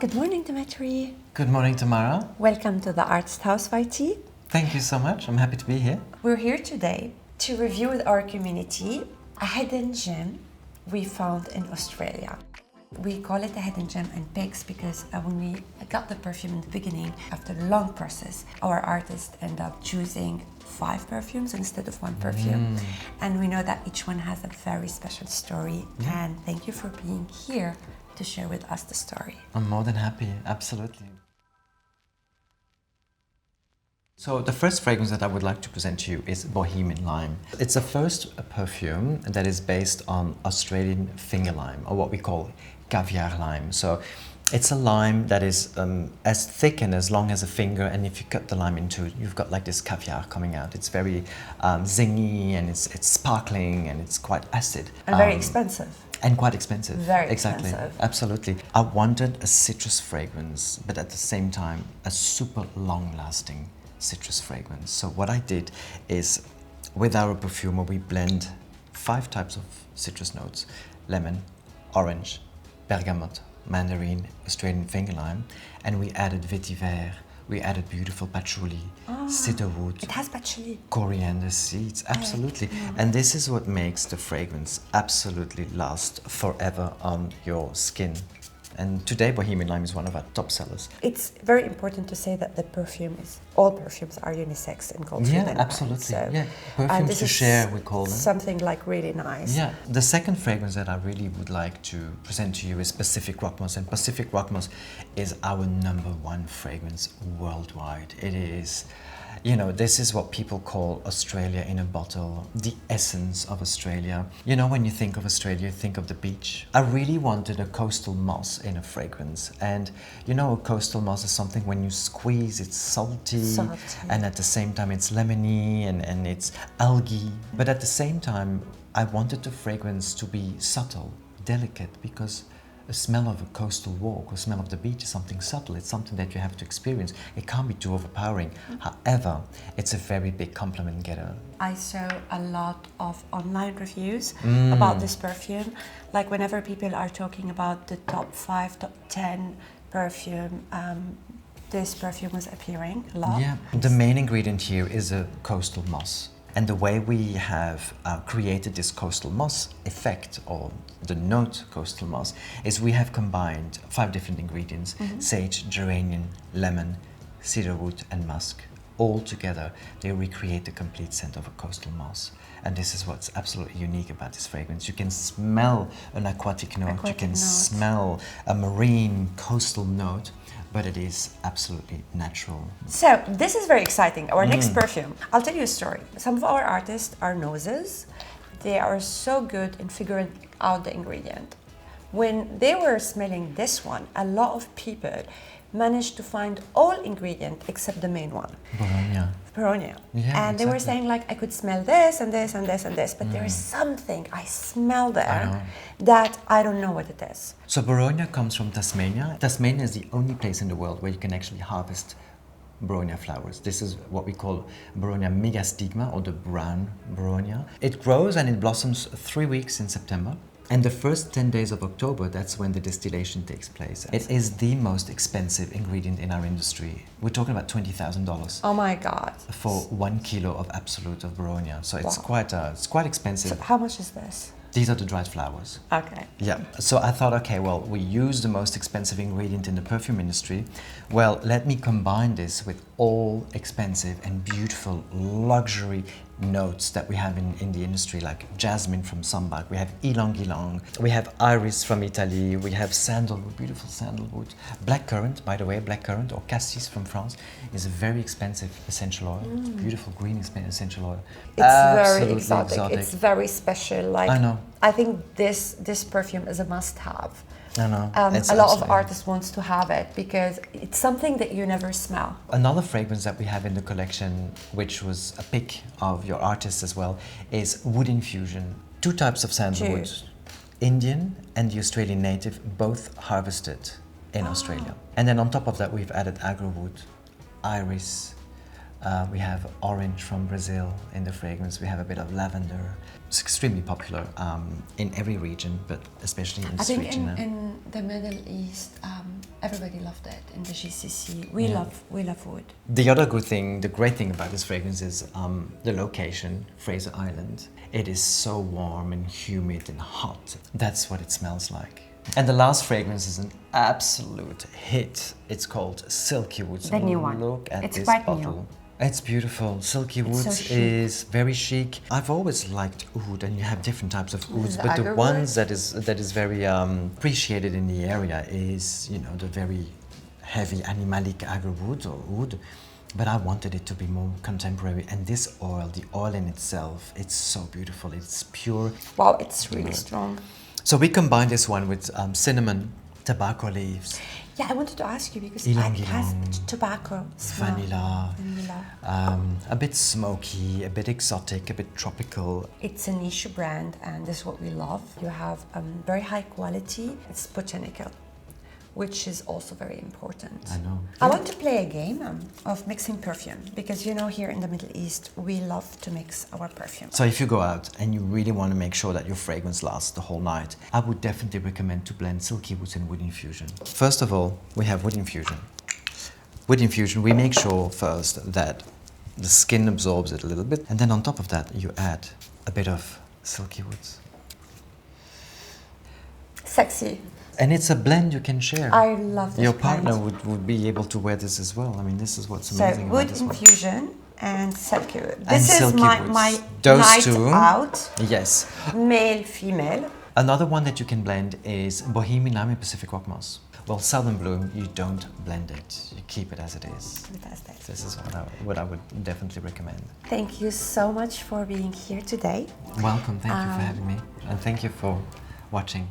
Good morning, Dimitri. Good morning, Tamara. Welcome to the Artist House YT. Thank you so much. I'm happy to be here. We're here today to review with our community a hidden gem we found in Australia. We call it a hidden gem in pigs because when we got the perfume in the beginning, after a long process, our artist ended up choosing 5 perfumes instead of 1 perfume. And we know that each one has a very special story. And thank you for being here to share with us the story. I'm more than happy, absolutely. So the first fragrance that I would like to present to you is Bohemian Lime. It's the first perfume that is based on Australian finger lime, or what we call caviar lime. So it's a lime that is as thick and as long as a finger, and if you cut the lime into it, you've got like this caviar coming out. It's very zingy, and it's sparkling, and it's quite acid. And very expensive. And quite expensive. Very exactly. expensive. Absolutely. I wanted a citrus fragrance, but at the same time, a super long-lasting citrus fragrance. So what I did is, with our perfumer, we blend 5 types of citrus notes: lemon, orange, bergamot, mandarin, Australian finger lime, and we added vetiver, we added beautiful patchouli, cedarwood. It has patchouli. Coriander seeds, absolutely. And this is what makes the fragrance absolutely last forever on your skin. And today Bohemian Lime is one of our top sellers. It's very important to say that all perfumes are unisex in Goldfield Banks. Absolutely. So, Perfumes to share, we call them. Something like really nice. Yeah. The second fragrance that I really would like to present to you is Pacific Rock Moss. And Pacific Rock Moss is our #1 fragrance worldwide. It is, this is what people call Australia in a bottle, the essence of Australia. When you think of Australia, you think of the beach. I really wanted a coastal moss in a fragrance. And a coastal moss is something when you squeeze, it's salty. And at the same time it's lemony and it's algae. But at the same time, I wanted the fragrance to be subtle, delicate, because the smell of a coastal walk or smell of the beach is something subtle. It's something that you have to experience. It can't be too overpowering. However, it's a very big compliment getter. I saw a lot of online reviews about this perfume. Like whenever people are talking about the top 5, top 10 perfume, this perfume was appearing a lot. Yeah, the main ingredient here is a coastal moss. And the way we have created this coastal moss effect, or the note coastal moss, is we have combined 5 different ingredients: sage, geranium, lemon, cedarwood and musk. All together, they recreate the complete scent of a coastal moss. And this is what's absolutely unique about this fragrance. You can smell an aquatic note, you can smell a marine coastal note, but it is absolutely natural. So this is very exciting. Our next perfume. I'll tell you a story. Some of our artists are noses. They are so good in figuring out the ingredient. When they were smelling this one, a lot of people managed to find all ingredients except the main one. Baronia. Yeah, and they were saying like, I could smell this and this and this and this, but there is something I smell there that I don't know what it is. So Baronia comes from Tasmania. Tasmania is the only place in the world where you can actually harvest Baronia flowers. This is what we call Baronia megastigma, or the brown Baronia. It grows and it blossoms 3 weeks in September. And the first 10 days of October, that's when the distillation takes place. It is the most expensive ingredient in our industry. We're talking about $20,000. Oh my God. For 1 kilo of absolute of Baronia. So it's quite expensive. So how much is this? These are the dried flowers. Okay. Yeah. So I thought, okay, well, we use the most expensive ingredient in the perfume industry. Well, let me combine this with all expensive and beautiful luxury notes that we have in the industry, like jasmine from Sambac, we have ylang ylang, we have iris from Italy, we have sandalwood, beautiful sandalwood. Blackcurrant, by the way, blackcurrant or cassis from France is a very expensive essential oil. It's beautiful green essential oil. It's very exotic. It's very special. Like, I know. I think this perfume is a must-have. I know. A lot of artists wants to have it because it's something that you never smell. Another fragrance that we have in the collection, which was a pick of your artist as well, is wood infusion. 2 types of sandalwood, Indian and the Australian native, both harvested in Australia. And then on top of that, we've added agrowood, iris. We have orange from Brazil in the fragrance. We have a bit of lavender. It's extremely popular in every region, but especially in this region. I think in the Middle East, everybody loved it in the GCC. We love wood. The other the great thing about this fragrance is the location, Fraser Island. It is so warm and humid and hot. That's what it smells like. And the last fragrance is an absolute hit. It's called Silky Woods. The new one. Look at It's this quite bottle. new. It's beautiful. Silky It's so Woods chic. is very chic. I've always liked oud, and you have different types of ouds, but the agarwood. ones that is very appreciated in the area is, you know, the very heavy animalic agarwood or oud. But I wanted it to be more contemporary, and this oil, the oil in itself, it's so beautiful. It's pure. Wow, it's really strong. So we combine this one with cinnamon, tobacco leaves, Yeah, I wanted to ask you because Ylang it has ylang, tobacco smell. vanilla, Vanilla. a bit smoky, a bit exotic, a bit tropical. It's a niche brand, and this is what we love. You have very high quality. It's botanical, which is also very important. I know. I want to play a game of mixing perfume because, you know, here in the Middle East, we love to mix our perfume. So if you go out and you really want to make sure that your fragrance lasts the whole night, I would definitely recommend to blend Silky Woods and Wood Infusion. First of all, we have Wood Infusion. Wood Infusion, we make sure first that the skin absorbs it a little bit, and then on top of that, you add a bit of Silky Woods. Sexy. And it's a blend you can share. I love this Your partner blend. would be able to wear this as well. I mean, this is what's So amazing wood about this one. infusion and silky wood. And This is silky my, woods. my Those night two. out, Yes. male, female. Another one that you can blend is Bohemian Lime and Pacific Rock Moss. Well, Southern Bloom, you don't blend it. You keep it as it is. Fantastic. This is what I would definitely recommend. Thank you so much for being here today. Welcome. Thank you for having me. And thank you for watching.